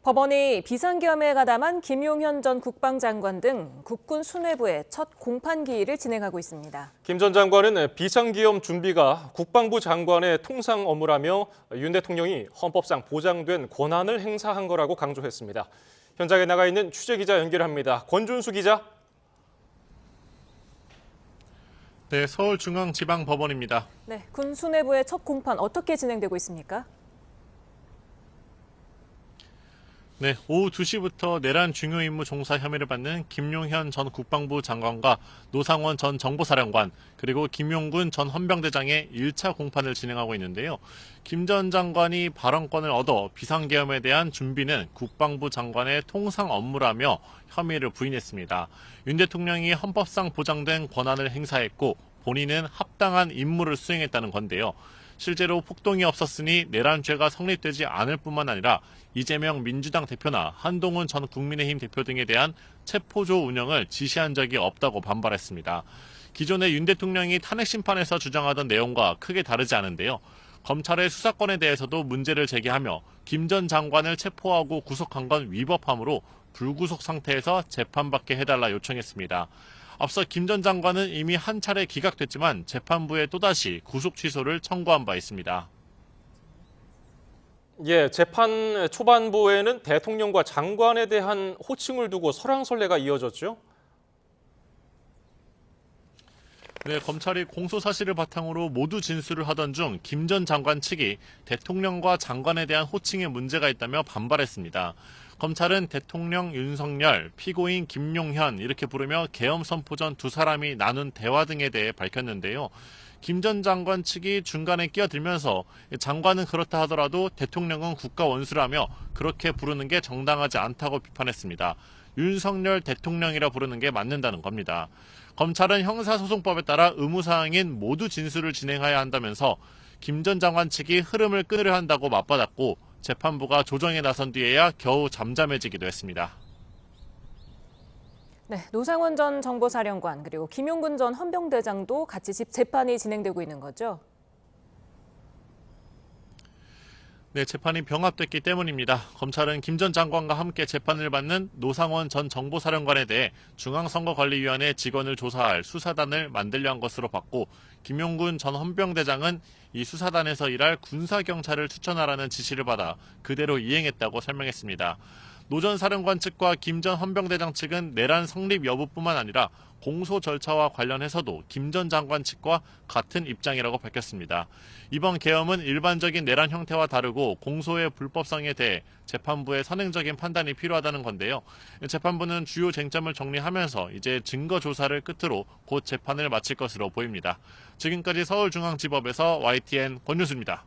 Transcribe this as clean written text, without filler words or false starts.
법원이 비상계엄에 가담한 김용현 전 국방장관 등 국군 수뇌부의 첫 공판 기일을 진행하고 있습니다. 김 전 장관은 비상기엄 준비가 국방부 장관의 통상 업무라며 윤 대통령이 헌법상 보장된 권한을 행사한 거라고 강조했습니다. 현장에 나가 있는 취재기자 연결합니다. 권준수 기자. 네, 서울중앙지방법원입니다. 네, 군 수뇌부의 첫 공판 어떻게 진행되고 있습니까? 네, 오후 2시부터 내란 중요임무 종사 혐의를 받는 김용현 전 국방부 장관과 노상원 전 정보사령관, 그리고 김용군 전 헌병대장의 1차 공판을 진행하고 있는데요. 김 전 장관이 발언권을 얻어 비상계엄에 대한 준비는 국방부 장관의 통상 업무라며 혐의를 부인했습니다. 윤 대통령이 헌법상 보장된 권한을 행사했고 본인은 합당한 임무를 수행했다는 건데요. 실제로 폭동이 없었으니 내란죄가 성립되지 않을 뿐만 아니라 이재명 민주당 대표나 한동훈 전 국민의힘 대표 등에 대한 체포조 운영을 지시한 적이 없다고 반발했습니다. 기존의 윤 대통령이 탄핵 심판에서 주장하던 내용과 크게 다르지 않은데요. 검찰의 수사권에 대해서도 문제를 제기하며 김 전 장관을 체포하고 구속한 건 위법하므로 불구속 상태에서 재판받게 해달라 요청했습니다. 앞서 김 전 장관은 이미 한 차례 기각됐지만 재판부에 또다시 구속 취소를 청구한 바 있습니다. 재판 초반부에는 대통령과 장관에 대한 호칭을 두고 설왕설래가 이어졌죠? 네, 검찰이 공소 사실을 바탕으로 모두 진술을 하던 중 김 전 장관 측이 대통령과 장관에 대한 호칭에 문제가 있다며 반발했습니다. 검찰은 대통령 윤석열, 피고인 김용현 이렇게 부르며 계엄 선포 전 두 사람이 나눈 대화 등에 대해 밝혔는데요. 김 전 장관 측이 중간에 끼어들면서 장관은 그렇다 하더라도 대통령은 국가 원수라며 그렇게 부르는 게 정당하지 않다고 비판했습니다. 윤석열 대통령이라 부르는 게 맞는다는 겁니다. 검찰은 형사소송법에 따라 의무사항인 모두 진술을 진행해야 한다면서 김 전 장관 측이 흐름을 끊으려 한다고 맞받았고 재판부가 조정에 나선 뒤에야 겨우 잠잠해지기도 했습니다. 네, 노상원 전 정보사령관 그리고 김용군 전 헌병대장도 같이 재판이 진행되고 있는 거죠? 네, 재판이 병합됐기 때문입니다. 검찰은 김 전 장관과 함께 재판을 받는 노상원 전 정보사령관에 대해 중앙선거관리위원회 직원을 조사할 수사단을 만들려 한 것으로 봤고, 김용군 전 헌병대장은 이 수사단에서 일할 군사경찰을 추천하라는 지시를 받아 그대로 이행했다고 설명했습니다. 노 전 사령관 측과 김 전 헌병대장 측은 내란 성립 여부뿐만 아니라 공소 절차와 관련해서도 김 전 장관 측과 같은 입장이라고 밝혔습니다. 이번 계엄은 일반적인 내란 형태와 다르고 공소의 불법성에 대해 재판부의 선행적인 판단이 필요하다는 건데요. 재판부는 주요 쟁점을 정리하면서 이제 증거 조사를 끝으로 곧 재판을 마칠 것으로 보입니다. 지금까지 서울중앙지법에서 YTN 권유수입니다.